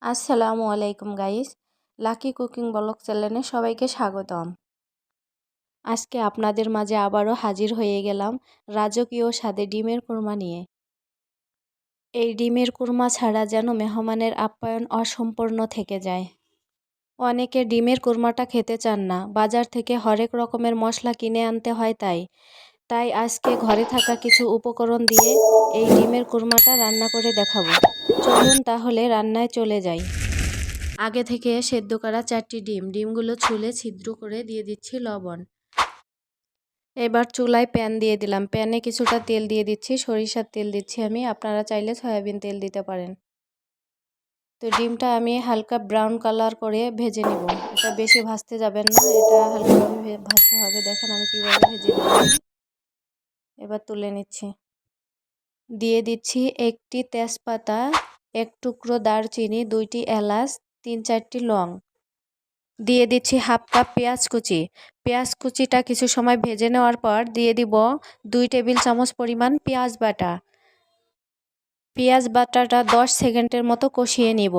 আসসালামু আলাইকুম guys, lucky cooking blog চ্যানেলে সবাইকে স্বাগতম। আজকে আপনাদের মাঝে আবারও হাজির হয়ে গেলাম রাজকীয় স্বাদে ডিমের কুরমা নিয়ে। এই ডিমের কুরমা ছাড়া যেন মেহমানের আপ্যায়ন অসম্পূর্ণ থেকে যায়। অনেকে ডিমের কুরমাটা খেতে চান না, বাজার থেকে হরেক রকমের মশলা কিনে আনতে হয়। তাই আজকে ঘরে থাকা কিছু উপকরণ দিয়ে এই ডিমের কুরমাটা রান্না করে দেখাবো। চলুন তাহলে রান্নায় চলে যাই। আগে থেকে সেদ্ধ করা 4টি ডিমগুলো ছুলে ছিদ্র করে দিয়ে দিচ্ছি লবণ। এবার চুলায় প্যান দিয়ে দিলাম। প্যানে কিছুটা তেল দিয়ে দিচ্ছি, সরিষার তেল দিচ্ছি আমি, আপনারা চাইলে সয়াবিন তেল দিতে পারেন। তো ডিমটা আমি হালকা ব্রাউন কালার করে ভেজে নিব। এটা বেশি ভাজতে যাবেন না, এটা হালকাভাবে ভাজতে হবে। দেখেন আমি কিভাবে ভেজে নিচ্ছি। এবার তুলে নিচ্ছি। দিয়ে দিচ্ছি একটি তেজপাতা, এক টুকরো দারচিনি, 2টি এলাচ, 3-4টি লং। দিয়ে দিচ্ছি হাফ কাপ পেঁয়াজ কুচি। পেঁয়াজ কুচিটা কিছু সময় ভেজে নেওয়ার পর দিয়ে দিব 2 টেবিল চামচ পরিমাণ পেঁয়াজ বাটা। পেঁয়াজ বাটাটা 10 সেকেন্ডের মতো কষিয়ে নিব।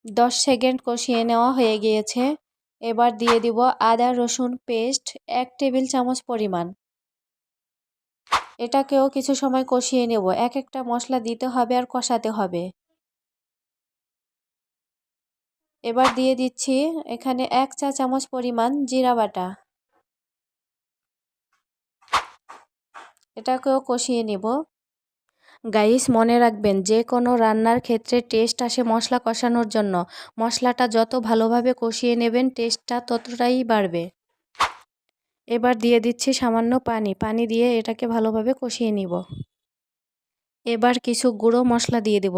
10 সেকেন্ড কষিয়ে নেওয়া হয়ে গিয়েছে। এবার দিয়ে দিব আদা রসুন পেস্ট 1 টেবিল চামচ পরিমাণ। এটাকেও কিছু সময় কষিয়ে নেব। এক একটা মশলা দিতে হবে আর কষাতে হবে। এবার দিয়ে দিচ্ছি এখানে 1 চা চামচ পরিমাণ জিরা বাটা। এটাকেও কষিয়ে নেব। গাইস, মনে রাখবেন, যে কোনো রান্নার ক্ষেত্রে টেস্ট আসে মশলা কষানোর জন্য। মশলাটা যত ভালোভাবে কষিয়ে নেবেন টেস্টটা ততটাই বাড়বে। এবার দিয়ে দিচ্ছি সামান্য পানি দিয়ে এটাকে ভালোভাবে কষিয়ে নিব। এবার কিছু গুঁড়ো মশলা দিয়ে দেব।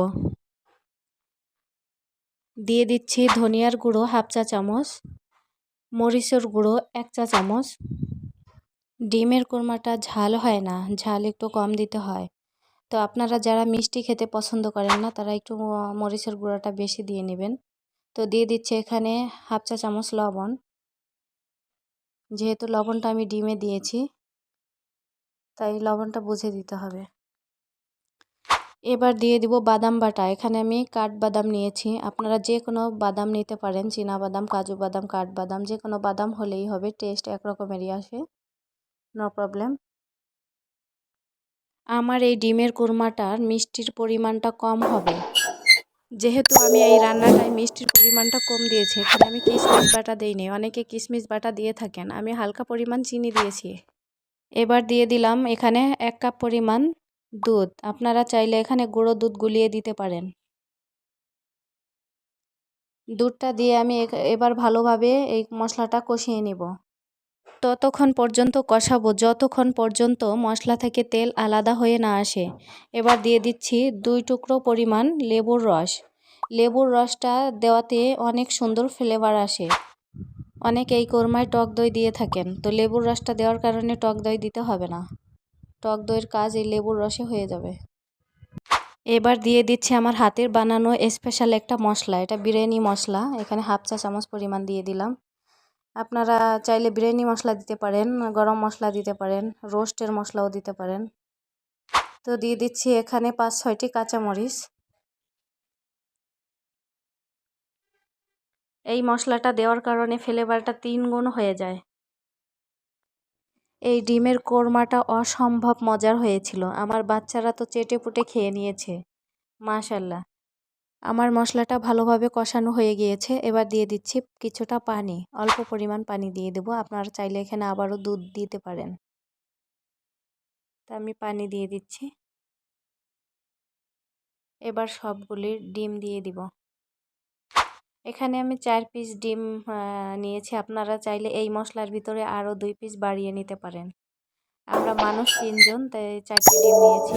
দিয়ে দিচ্ছি ধনিয়ার গুঁড়ো হাফ চা চামচ, মরিচের গুঁড়ো 1 চা চামচ। ডিমের কুরমাটা ঝাল হয় না, ঝাল একটু কম দিতে হয়। তো আপনারা যারা মিষ্টি খেতে পছন্দ করেন না তারা একটু মরিচের গুঁড়োটা বেশি দিয়ে নেবেন। তো দিয়ে দিচ্ছে এখানে হাফ চা চামচ লবণ। যেহেতু লবণটা আমি ডিমে দিয়েছি তাই লবণটা বুঝে দিতে হবে। এবার দিয়ে দিব বাদাম বাটা। এখানে আমি কাঠবাদাম নিয়েছি, আপনারা যে কোনো বাদাম নিতে পারেন, চীনা বাদাম, কাজু বাদাম, কাঠবাদাম, যে কোনো বাদাম হলেই হবে, টেস্ট একরকমেরই আসে, নো প্রবলেম। আমার এই ডিমের কুরমাটার মিষ্টির পরিমাণটা কম হবে, যেহেতু আমি এই রান্নাটায় মিষ্টির পরিমাণটা কম দিয়েছি। এখানে আমি কিশমিশ বাটা দিইনি, অনেকে কিশমিশ বাটা দিয়ে থাকেন, আমি হালকা পরিমাণ চিনি দিয়েছি। এবার দিয়ে দিলাম এখানে 1 কাপ পরিমাণ দুধ। আপনারা চাইলে এখানে গুঁড়ো দুধ গুলিয়ে দিতে পারেন। দুধটা দিয়ে আমি এবার ভালোভাবে এই মশলাটা কষিয়ে নেব। ততক্ষণ পর্যন্ত কষাবো যতক্ষণ পর্যন্ত মশলা থেকে তেল আলাদা হয়ে না আসে। এবার দিয়ে দিচ্ছি 2 টুকরো পরিমাণ লেবুর রস। লেবুর রসটা দেওয়াতে অনেক সুন্দর ফ্লেভার আসে। অনেকে এই কোরমায় টক দই দিয়ে থাকেন, তো লেবুর রসটা দেওয়ার কারণে টক দই দিতে হবে না। টক দইয়ের কাজ এই লেবুর রসে হয়ে যাবে। এবার দিয়ে দিচ্ছি আমার হাতের বানানো স্পেশাল একটা মশলা, এটা বিরিয়ানি মশলা। এখানে হাফ চা চামচ পরিমাণ দিয়ে দিলাম। আপনারা চাইলে বিরিয়ানি মশলা দিতে পারেন, গরম মশলা দিতে পারেন, রোস্টের মশলাও দিতে পারেন। তো দিয়ে দিচ্ছি এখানে 5-6টি কাঁচামরিচ। এই মশলাটা দেওয়ার কারণে ফ্লেভারটা 3 গুণ হয়ে যায়। এই ডিমের কোরমাটা অসম্ভব মজার হয়েছিল, আমার বাচ্চারা তো চেটেপুটে খেয়ে নিয়েছে, মাশাল্লাহ। আমার মশলাটা ভালোভাবে কষানো হয়ে গিয়েছে। এবার দিয়ে দিচ্ছি কিছুটা পানি, অল্প পরিমাণ পানি দিয়ে দেবো। আপনারা চাইলে এখানে আবারও দুধ দিতে পারেন। তা আমি পানি দিয়ে দিচ্ছি। এবার সবগুলি ডিম দিয়ে দিব। এখানে আমি 4 পিস ডিম নিয়েছি, আপনারা চাইলে এই মশলার ভিতরে আরও 2 পিস বাড়িয়ে নিতে পারেন। আমরা মানুষ 3 জন, তাই 4টি ডিম নিয়েছি।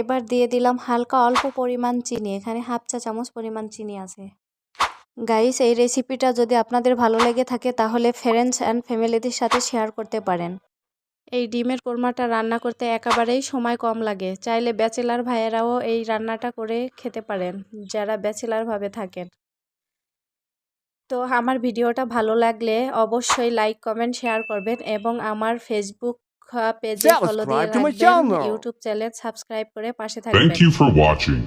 এবার দিয়ে দিলাম হালকা অল্প পরিমাণ চিনি, এখানে হাফ চা চামচ পরিমাণ চিনি আছে। গাইস, এই রেসিপিটা যদি আপনাদের ভালো লেগে থাকে তাহলে ফ্রেন্ডস অ্যান্ড ফ্যামিলিদের সাথে শেয়ার করতে পারেন। এই ডিমের কোরমাটা রান্না করতে একেবারেই সময় কম লাগে, চাইলে ব্যাচেলার ভাইয়েরাও এই রান্নাটা করে খেতে পারেন যারা ব্যাচেলারভাবে থাকেন। তো আমার ভিডিওটা ভালো লাগলে অবশ্যই লাইক কমেন্ট শেয়ার করবেন এবং আমার ফেসবুক পেজে ফলো দিয়ে রাখবেন, ইউটিউব চ্যানেল সাবস্ক্রাইব করে পাশে থাকবেন। Thank you for watching.